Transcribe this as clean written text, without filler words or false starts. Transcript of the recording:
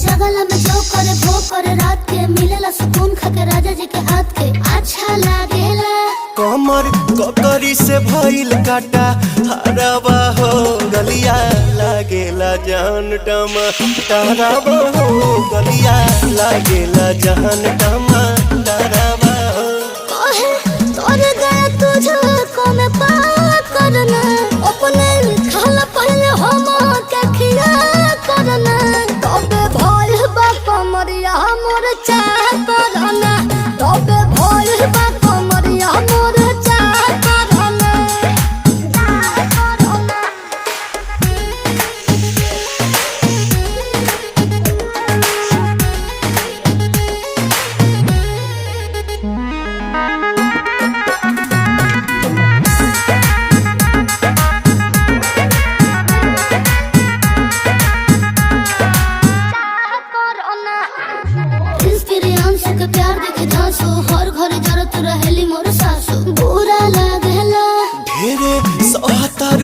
जगला में जो करे वो करे रात के मिलेला सुकून खाके राजा जी के हाथ के अच्छा लागेला। कमर ककरी से भइल काटा हराबा हो गलिया लागेला जान टमा ताराबा हो गलिया लागेला जान टमा ताराबा हो। कहे तोर गए तुझको मैं पार करना अपने खाला पहले हम के खिया करना तबे भइल बा कमरिया मोर चाह करना तबे भइल बा कमरिया मोर चाह करना। इंस्पिरेशन के प्यार देखे धांसो हर घर जरूरत रहेली मोर